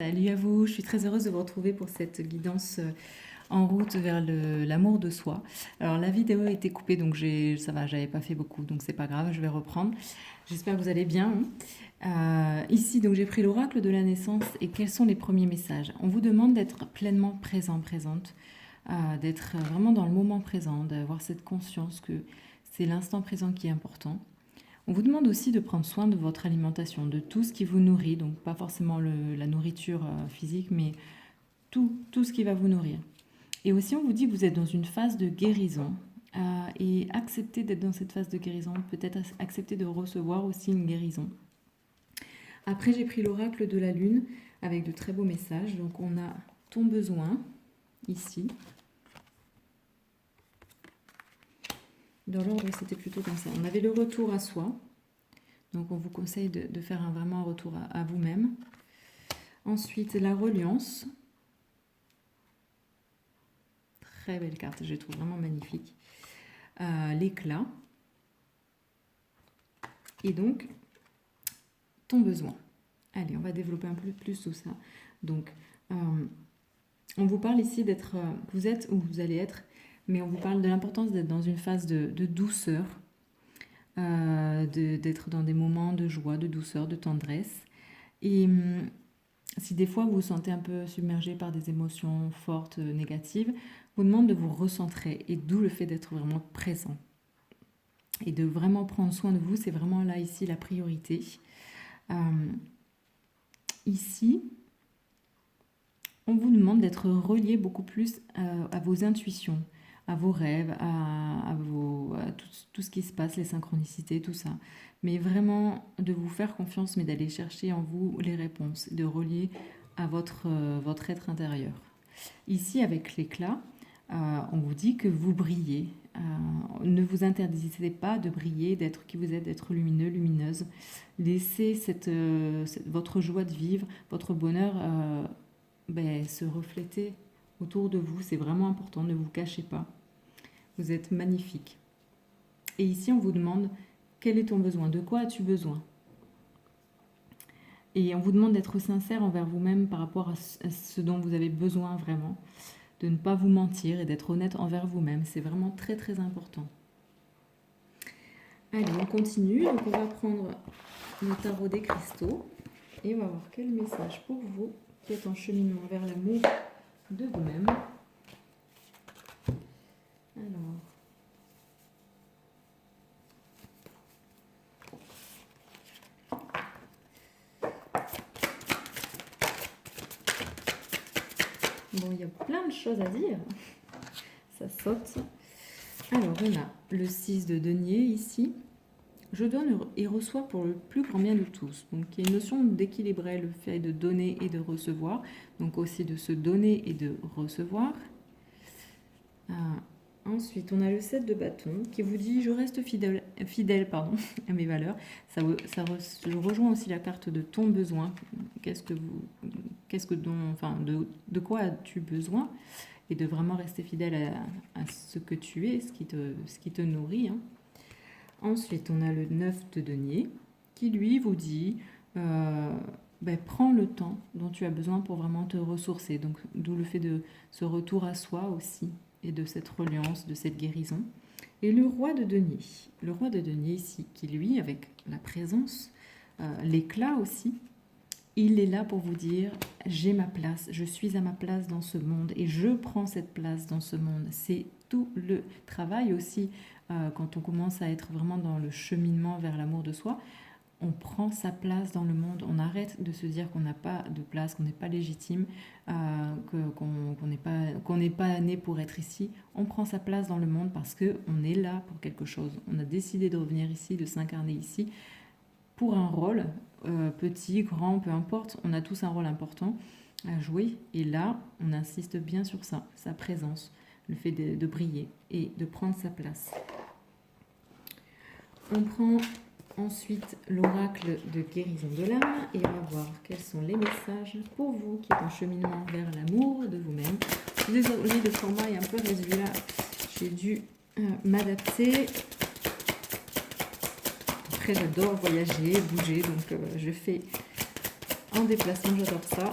Salut à vous, je suis très heureuse de vous retrouver pour cette guidance en route vers l'amour de soi. Alors la vidéo a été coupée donc ça va, j'avais pas fait beaucoup donc c'est pas grave, je vais reprendre. J'espère que vous allez bien. Ici donc j'ai pris l'oracle de la naissance et quels sont les premiers messages? On vous demande d'être pleinement présent, présente, d'être vraiment dans le moment présent, d'avoir cette conscience que c'est l'instant présent qui est important. On vous demande aussi de prendre soin de votre alimentation, de tout ce qui vous nourrit, donc pas forcément la nourriture physique, mais tout ce qui va vous nourrir. Et aussi, on vous dit que vous êtes dans une phase de guérison. Et accepter d'être dans cette phase de guérison, peut-être accepter de recevoir aussi une guérison. Après, j'ai pris l'oracle de la lune avec de très beaux messages. Donc, on a ton besoin ici. Dans l'ordre, c'était plutôt comme ça. On avait le retour à soi. Donc, on vous conseille de faire vraiment un retour à vous-même. Ensuite, la reliance. Très belle carte, je la trouve vraiment magnifique. L'éclat. Et donc, ton besoin. Allez, on va développer un peu plus tout ça. Donc, on vous parle ici d'être, vous êtes où vous allez être, mais on vous parle de l'importance d'être dans une phase de douceur, d'être dans des moments de joie, de douceur, de tendresse. Et si des fois vous vous sentez un peu submergé par des émotions fortes, négatives, vous demande de vous recentrer, et d'où le fait d'être vraiment présent. Et de vraiment prendre soin de vous, c'est vraiment là, ici, la priorité. Ici, on vous demande d'être relié beaucoup plus à vos intuitions, à vos rêves, à tout ce qui se passe, les synchronicités, tout ça. Mais vraiment de vous faire confiance, mais d'aller chercher en vous les réponses, de relier à votre être intérieur. Ici, avec l'éclat, on vous dit que vous brillez. Ne vous interdisez pas de briller, d'être qui vous êtes, d'être lumineux, lumineuse. Laissez votre joie de vivre, votre bonheur se refléter autour de vous. C'est vraiment important, ne vous cachez pas. Vous êtes magnifique. Et ici, on vous demande quel est ton besoin, de quoi as-tu besoin? Et on vous demande d'être sincère envers vous-même par rapport à ce dont vous avez besoin vraiment, de ne pas vous mentir et d'être honnête envers vous-même. C'est vraiment très très important. Allez, on continue. Donc on va prendre le tarot des cristaux et on va voir quel message pour vous qui êtes en cheminement vers l'amour de vous-même. Alors, bon, il y a plein de choses à dire. Ça saute. Alors, on a le 6 de denier ici. Je donne et reçois pour le plus grand bien de tous. Donc, il y a une notion d'équilibrer le fait de donner et de recevoir. Donc, aussi de se donner et de recevoir. Ensuite, on a le 7 de bâton qui vous dit « Je reste fidèle à mes valeurs ». Ça rejoint aussi la carte de ton besoin. De quoi as-tu besoin? Et de vraiment rester fidèle à ce que tu es, ce qui te nourrit. Ensuite, on a le 9 de denier qui, lui, vous dit prends le temps dont tu as besoin pour vraiment te ressourcer. Donc, d'où le fait de ce retour à soi aussi, et de cette reliance, de cette guérison. Et le roi de denier. Le roi de denier ici, qui, lui, avec la présence, l'éclat aussi, il est là pour vous dire « J'ai ma place, je suis à ma place dans ce monde et je prends cette place dans ce monde ». C'est tout le travail aussi, quand on commence à être vraiment dans le cheminement vers l'amour de soi, on prend sa place dans le monde, on arrête de se dire qu'on n'a pas de place, qu'on n'est pas légitime, qu'on n'est pas né pour être ici. On prend sa place dans le monde parce qu'on est là pour quelque chose. On a décidé de revenir ici, de s'incarner ici pour un rôle, petit, grand, peu importe. On a tous un rôle important à jouer. Et là, on insiste bien sur ça, sa présence, le fait de briller et de prendre sa place. On prend ensuite l'oracle de guérison de l'âme et on va voir quels sont les messages pour vous qui êtes en cheminement vers l'amour de vous-même. Désolée, le format est un peu réduit là. J'ai dû m'adapter. Après, j'adore voyager, bouger, donc je fais en déplacement, j'adore ça.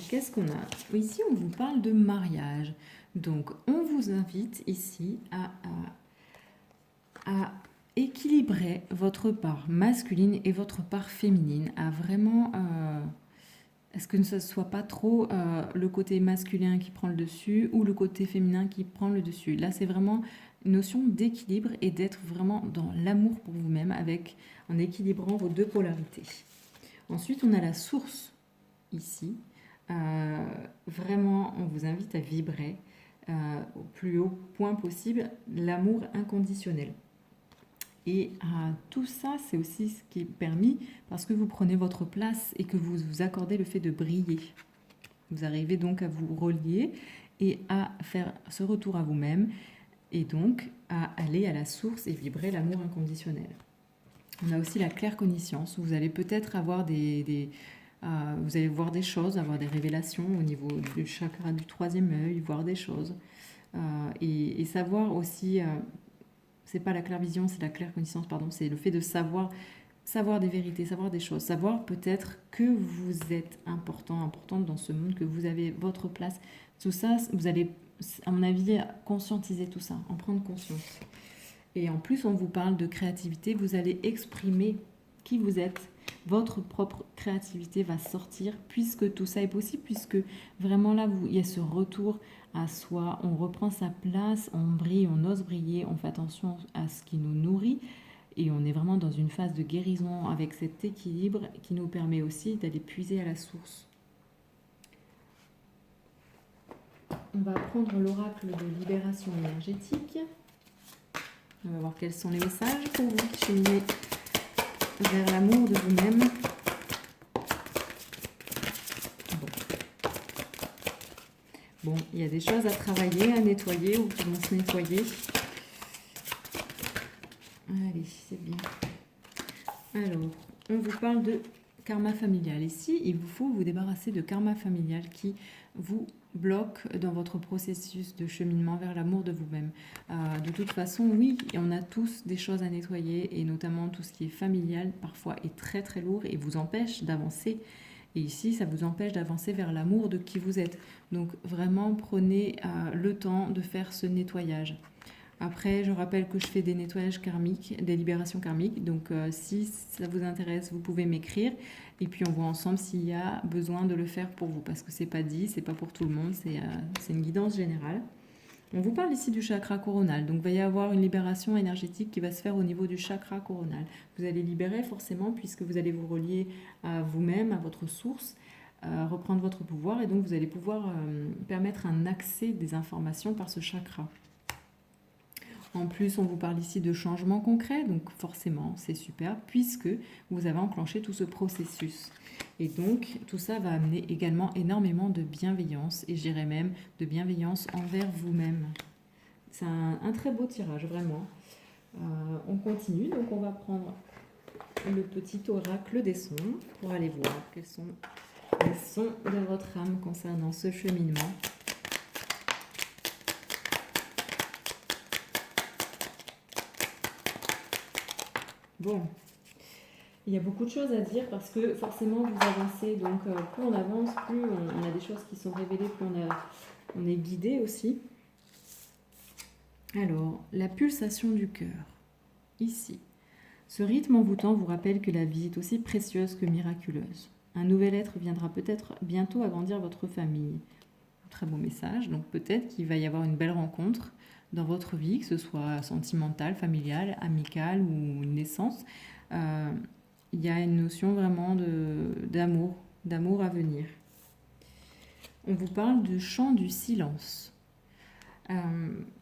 qu'est-ce qu'on a? Ici, on vous parle de mariage. Donc, on vous invite ici à équilibrer votre part masculine et votre part féminine, à vraiment... est-ce que ce ne soit pas trop le côté masculin qui prend le dessus ou le côté féminin qui prend le dessus? Là, c'est vraiment une notion d'équilibre et d'être vraiment dans l'amour pour vous-même en équilibrant vos deux polarités. Ensuite, on a la source ici. Vraiment, on vous invite à vibrer au plus haut point possible l'amour inconditionnel. Et tout ça, c'est aussi ce qui est permis parce que vous prenez votre place et que vous vous accordez le fait de briller. Vous arrivez donc à vous relier et à faire ce retour à vous-même et donc à aller à la source et vibrer l'amour inconditionnel. On a aussi la claire connaissance. Vous allez peut-être avoir vous allez voir des choses, avoir des révélations au niveau du chakra du troisième œil, voir des choses et savoir aussi... c'est pas la clairvision, c'est la claire connaissance, pardon, c'est le fait de savoir des vérités, savoir des choses, savoir peut-être que vous êtes importante dans ce monde, que vous avez votre place. Tout ça, vous allez, à mon avis, conscientiser tout ça, en prendre conscience. Et en plus, on vous parle de créativité, vous allez exprimer qui vous êtes. Votre propre créativité va sortir puisque tout ça est possible, puisque vraiment là, il y a ce retour à soi, on reprend sa place, on brille, on ose briller, on fait attention à ce qui nous nourrit et on est vraiment dans une phase de guérison avec cet équilibre qui nous permet aussi d'aller puiser à la source. On va prendre l'oracle de libération énergétique. On va voir quels sont les messages pour vous qui cheminez vers l'amour de vous-même. Bon, il y a des choses à travailler, à nettoyer ou qui vont se nettoyer. Allez, c'est bien. Alors, on vous parle de karma familial. Ici, il vous faut vous débarrasser de karma familial qui vous bloque dans votre processus de cheminement vers l'amour de vous-même. De toute façon, oui, on a tous des choses à nettoyer et notamment tout ce qui est familial parfois est très très lourd et vous empêche d'avancer. Et ici, ça vous empêche d'avancer vers l'amour de qui vous êtes. Donc vraiment, prenez le temps de faire ce nettoyage. Après, je rappelle que je fais des nettoyages karmiques, des libérations karmiques. Donc si ça vous intéresse, vous pouvez m'écrire. Et puis on voit ensemble s'il y a besoin de le faire pour vous. Parce que c'est pas dit, c'est pas pour tout le monde, c'est une guidance générale. On vous parle ici du chakra coronal. Donc il va y avoir une libération énergétique qui va se faire au niveau du chakra coronal. Vous allez libérer forcément puisque vous allez vous relier à vous-même, à votre source, reprendre votre pouvoir. Et donc vous allez pouvoir permettre un accès des informations par ce chakra. En plus, on vous parle ici de changements concrets, donc forcément, c'est super, puisque vous avez enclenché tout ce processus. Et donc, tout ça va amener également énormément de bienveillance, et je dirais même de bienveillance envers vous-même. C'est un très beau tirage, vraiment. On continue, donc on va prendre le petit oracle des sons pour aller voir quels sont les sons de votre âme concernant ce cheminement. Bon, il y a beaucoup de choses à dire parce que forcément vous avancez, donc plus on avance, plus on a des choses qui sont révélées, plus on est guidé aussi. Alors, la pulsation du cœur, ici. Ce rythme envoûtant vous rappelle que la vie est aussi précieuse que miraculeuse. Un nouvel être viendra peut-être bientôt agrandir votre famille. Très beau message, donc peut-être qu'il va y avoir une belle rencontre dans votre vie, que ce soit sentimentale, familiale, amicale ou une naissance. Il y a une notion vraiment d'amour à venir. On vous parle du chant du silence.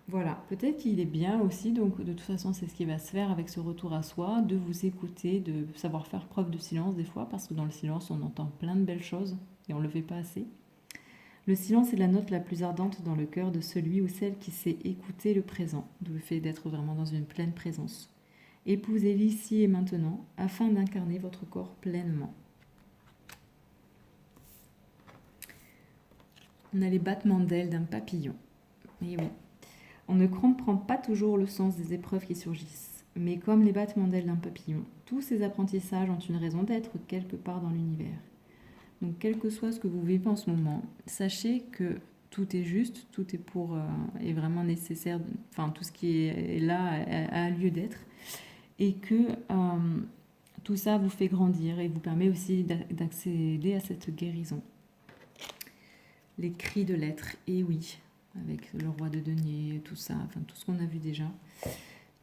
Voilà, peut-être qu'il est bien aussi, donc de toute façon c'est ce qui va se faire avec ce retour à soi, de vous écouter, de savoir faire preuve de silence des fois, parce que dans le silence on entend plein de belles choses et on ne le fait pas assez. Le silence est la note la plus ardente dans le cœur de celui ou celle qui sait écouter le présent, d'où le fait d'être vraiment dans une pleine présence. Épousez l'ici et maintenant afin d'incarner votre corps pleinement. On a les battements d'ailes d'un papillon. Et oui, on ne comprend pas toujours le sens des épreuves qui surgissent, mais comme les battements d'ailes d'un papillon, tous ces apprentissages ont une raison d'être quelque part dans l'univers. Donc, quel que soit ce que vous vivez en ce moment, sachez que tout est juste, tout est est vraiment nécessaire, enfin, tout ce qui est là a lieu d'être, et que tout ça vous fait grandir et vous permet aussi d'accéder à cette guérison. Les cris de l'être, et oui, avec le roi de denier, tout ça, enfin tout ce qu'on a vu déjà.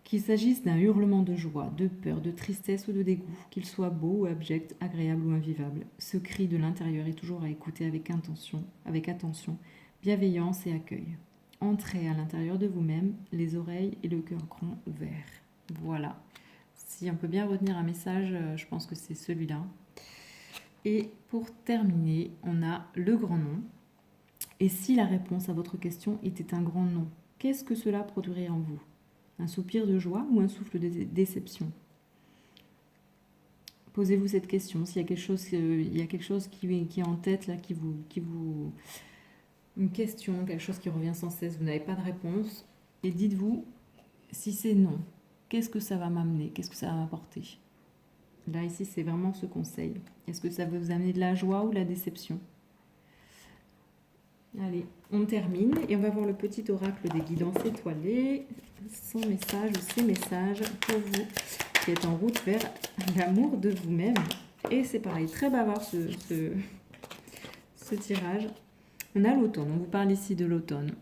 Qu'il s'agisse d'un hurlement de joie, de peur, de tristesse ou de dégoût, qu'il soit beau ou abject, agréable ou invivable, ce cri de l'intérieur est toujours à écouter avec attention, bienveillance et accueil. Entrez à l'intérieur de vous-même, les oreilles et le cœur grand ouvert. Voilà. Si on peut bien retenir un message, je pense que c'est celui-là. Et pour terminer, on a le grand nom. Et si la réponse à votre question était un grand non, qu'est-ce que cela produirait en vous? Un soupir de joie ou un souffle de déception? Posez-vous cette question. S'il y a quelque chose, qui est en tête, là, une question, quelque chose qui revient sans cesse, vous n'avez pas de réponse, et dites-vous, si c'est non, qu'est-ce que ça va m'amener? Qu'est-ce que ça va m'apporter? Là, ici, c'est vraiment ce conseil. Est-ce que ça va vous amener de la joie ou de la déception? Allez, on termine et on va voir le petit oracle des guidances étoilées, son message ou ses messages pour vous qui êtes en route vers l'amour de vous-même. Et c'est pareil, très bavard ce tirage. On a l'automne, on vous parle ici de l'automne.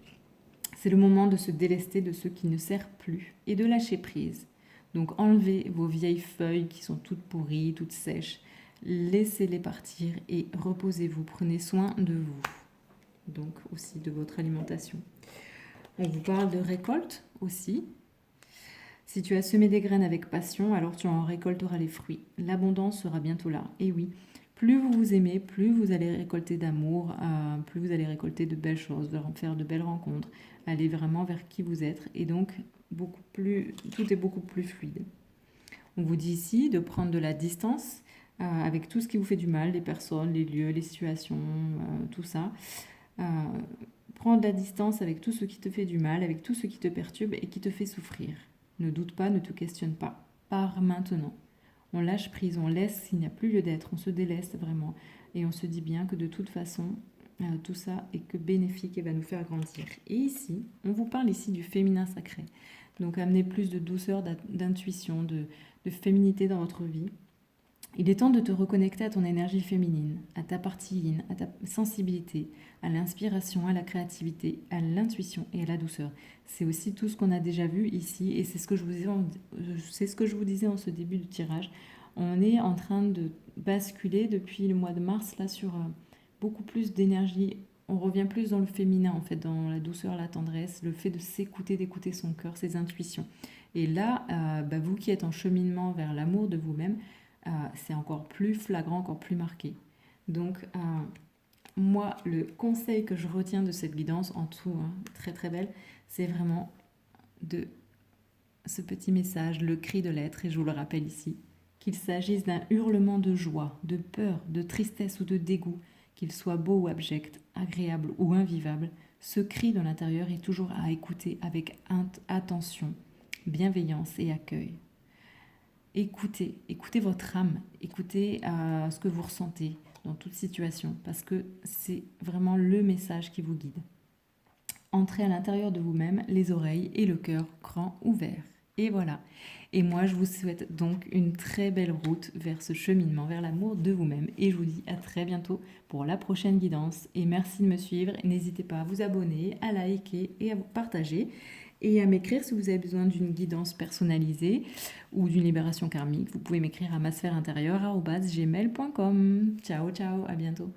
C'est le moment de se délester de ce qui ne sert plus et de lâcher prise. Donc enlevez vos vieilles feuilles qui sont toutes pourries, toutes sèches. Laissez-les partir et reposez-vous, prenez soin de vous. Donc aussi de votre alimentation. On vous parle de récolte aussi. Si tu as semé des graines avec passion, alors tu en récolteras les fruits. L'abondance sera bientôt là. Et oui, plus vous vous aimez, plus vous allez récolter d'amour, plus vous allez récolter de belles choses, faire de belles rencontres, aller vraiment vers qui vous êtes. Et donc, tout est beaucoup plus fluide. On vous dit ici de prendre de la distance avec tout ce qui vous fait du mal, les personnes, les lieux, les situations, tout ça. Prends de la distance avec tout ce qui te fait du mal, avec tout ce qui te perturbe et qui te fait souffrir. Ne doute pas, ne te questionne pas. Pars maintenant. On lâche prise, on laisse s'il n'y a plus lieu d'être, on se délaisse vraiment. Et on se dit bien que de toute façon, tout ça est que bénéfique et va nous faire grandir. Et ici, on vous parle ici du féminin sacré. Donc amener plus de douceur, d'intuition, de féminité dans votre vie. Il est temps de te reconnecter à ton énergie féminine, à ta partie yin, à ta sensibilité, à l'inspiration, à la créativité, à l'intuition et à la douceur. C'est aussi tout ce qu'on a déjà vu ici et c'est ce que je vous disais en ce début de tirage. On est en train de basculer depuis le mois de mars là sur beaucoup plus d'énergie. On revient plus dans le féminin en fait, dans la douceur, la tendresse, le fait de s'écouter, d'écouter son cœur, ses intuitions. Et là, vous qui êtes en cheminement vers l'amour de vous-même, c'est encore plus flagrant, encore plus marqué. Donc, moi, le conseil que je retiens de cette guidance, en tout, très très belle, c'est vraiment de ce petit message, le cri de l'être, et je vous le rappelle ici, qu'il s'agisse d'un hurlement de joie, de peur, de tristesse ou de dégoût, qu'il soit beau ou abject, agréable ou invivable, ce cri de l'intérieur est toujours à écouter avec attention, bienveillance et accueil. Écoutez votre âme, écoutez ce que vous ressentez dans toute situation, parce que c'est vraiment le message qui vous guide. Entrez à l'intérieur de vous-même, les oreilles et le cœur grands ouverts. Et voilà. Et moi, je vous souhaite donc une très belle route vers ce cheminement, vers l'amour de vous-même. Et je vous dis à très bientôt pour la prochaine guidance. Et merci de me suivre. N'hésitez pas à vous abonner, à liker et à vous partager. Et à m'écrire si vous avez besoin d'une guidance personnalisée ou d'une libération karmique. Vous pouvez m'écrire à masphèreintérieure@gmail.com. Ciao, ciao, à bientôt.